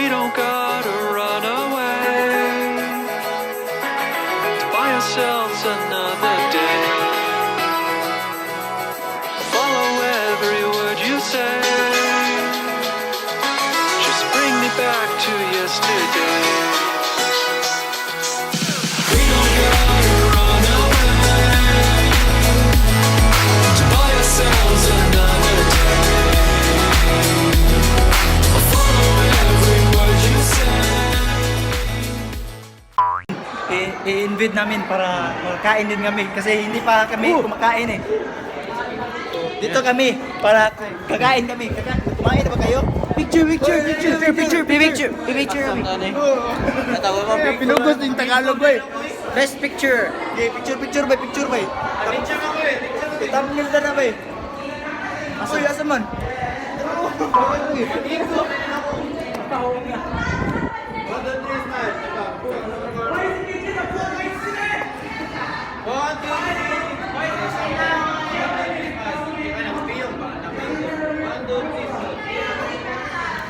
don't gotta run away to buy ourselves another day. Follow every word you say, just bring me back to yesterday. We don't gotta run away to buy ourselves another day. Follow every word you say. I-invite namin para kain din kami kasi hindi pa kami kumakain eh. Dito kami para kakain kami. Kumain na ba kayo? Picture kami. Natawa mo, Pinugos yung Tagalog boy. best picture. Okay, picture boy. Picture ka boy. Thumbnail na boy. Asoy asa man.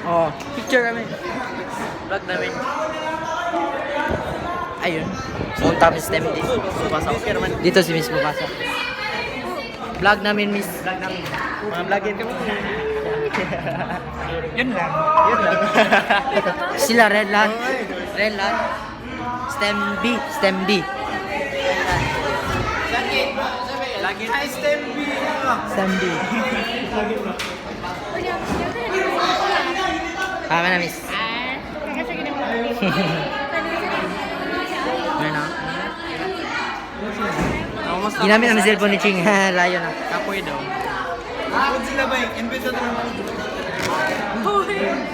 Oh, picture kami. Vlog namin. Ayun. So, tapos STEM dito. Dito si Miss Bukasa. Vlog namin, Miss. Vlog namin. Mga vlogger kami. Yun lang. Sila, Red Land. STEM B. STEM B. Lagi na STEM B. STEM B. Kami na, Miss. Ano na? Ginamit na ng cellphone ni Ching. Layo na. Kapoy daw. Kung sila ba yung invite na naman.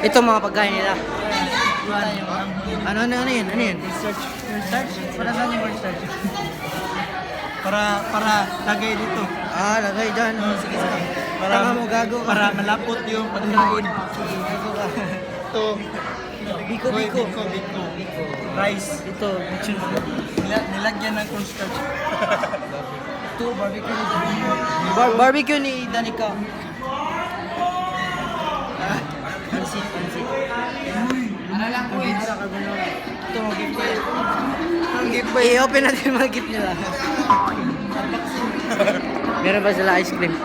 Ito mga pagkain nila. Ano yun? Research? Para saan yung research? Para lagay dito. Ah, lagay dyan. Sige. Tama mo, gago. Para malapot yung pagkain. Ito. Biko. Rice. Ito. Nilagyan ng cornstarch. Ito, barbecue ni barbecue ni Danica. Pansit. Ano lang po eh. Ito, mag-gift kayo. Ang gift ba? I-open natin mga gift nila. Meron ba sila ice cream?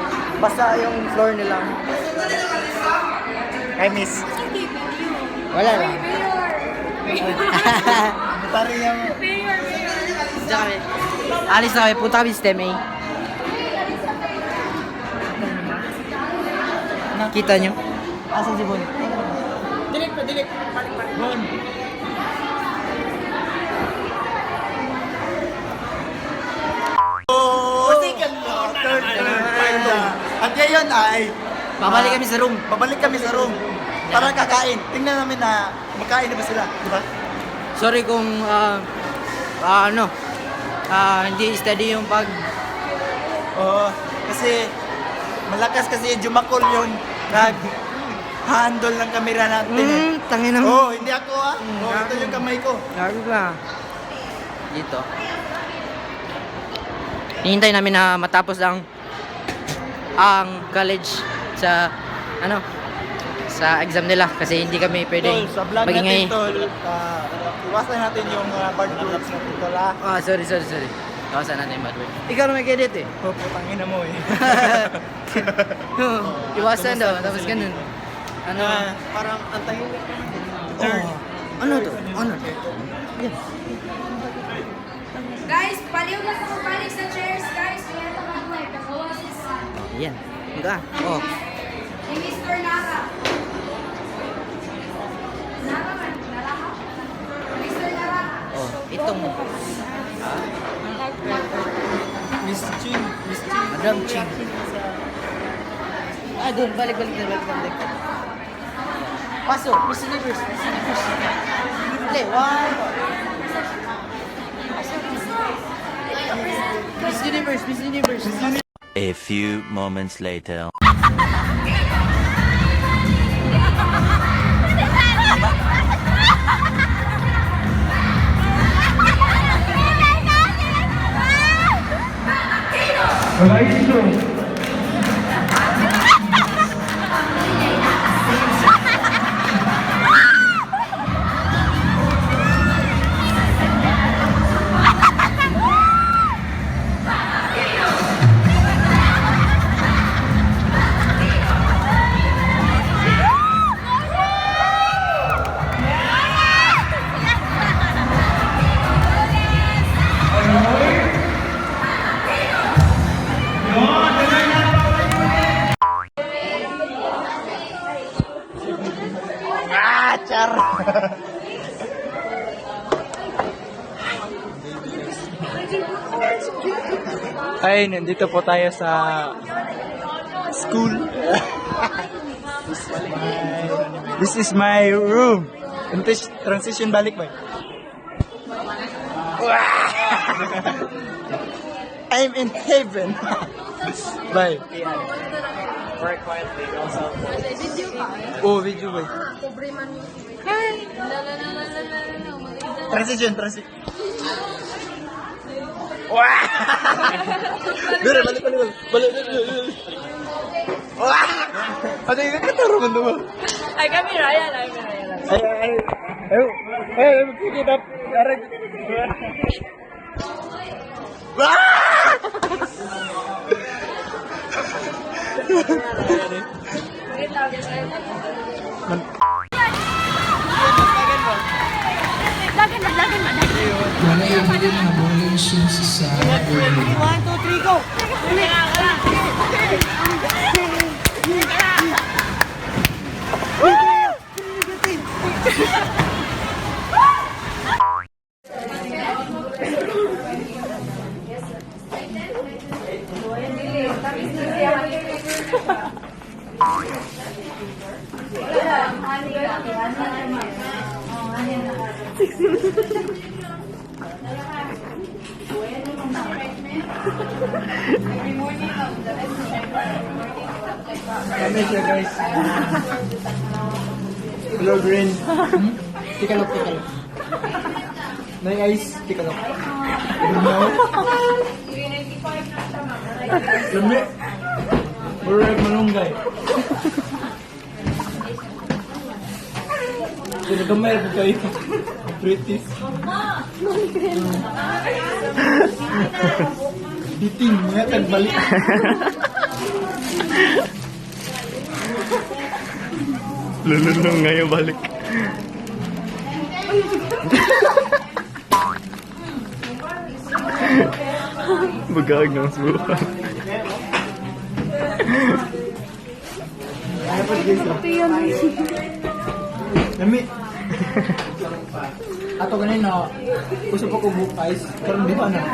Basta yung floor nila. Hi, miss. Wala lang. Butari yung... Diyan kami. Alis na kami. Punta kami sa STEM A. Kita nyo? Asan si Bon? Dilik. Bon. At ngayon ay Babalik kami sa room. para kakain. Tingnan namin na makain na ba sila, di ba? Sorry kung hindi steady yung pag... Oo, kasi malakas kasi yung Jumakol yung nag-handle ng camera natin. Tangin na. Oo, hindi ako ito yung kamay ko. Gago ka. Dito. Hihintay namin na matapos ang college sa sa exam nila kasi hindi kami pwedeng Tol, sa vlog magingay. natin, Tol, iwasan natin yung bad words natin, Tol, ha? Sorry. Kawasan natin yung bad word. Ikaw na may edit eh. Putang ina mo eh. Iwasan daw, tapos ganun. Ano? Parang antayin. Ano to? Yan. Guys, paliw na sa balik sa chairs, guys. Kaya ito ka mo eh. Kagawa sa sun. Yan. Hangga. Oh. Ni Mr. Nara. Nara man. Nara ka? Mr. Nara. Oh, itong Miss Ching. Madam Ching. Doon. Balik. Pasok. Miss Universe. Play. One. Miss Universe. A few moments later. Okay, nandito po tayo sa school. This is my room. Transition balik ba? I'm in heaven. Bye. Work quietly also. Video ka? Oh, video ba? Pobre man mo. Transition. Wah! Dure, balik. Wah! Ano yung katarungan naman? Ay, kami Ryan. Ay, pick it up. Wala yung hindi na bowling shoes sa ulo. 1, 2, 3, go! Kami siya, guys. Hello, green. Tikalok. May ice. Tikalok. Lami. Murag malunggay. Pinagamay po kayo. British. Biting, nga tagbalik. Lulunong ngayon balik. Bagag ng subukan. Lami. Ato ganin na gusto pa ko book ice. Karon di ba na?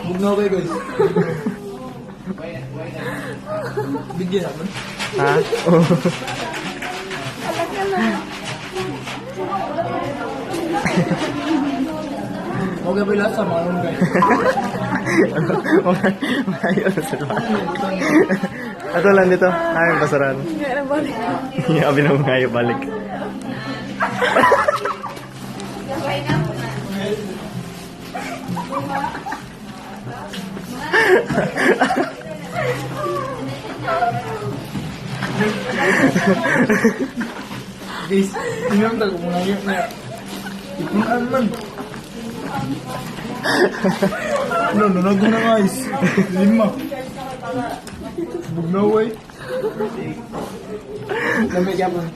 Bugnaw kayo, guys. Bigyan naman. Ha? Oh. Huwag ka pala sa malunggay. Ayaw na sila. Ato lang dito. Ay, pasaran. Abi na mga ayaw balik. Guys, inyong tago mo ngayon na ipunan man. Ano, nanago na guys. 5. Bugnaw eh. Lamig yapon.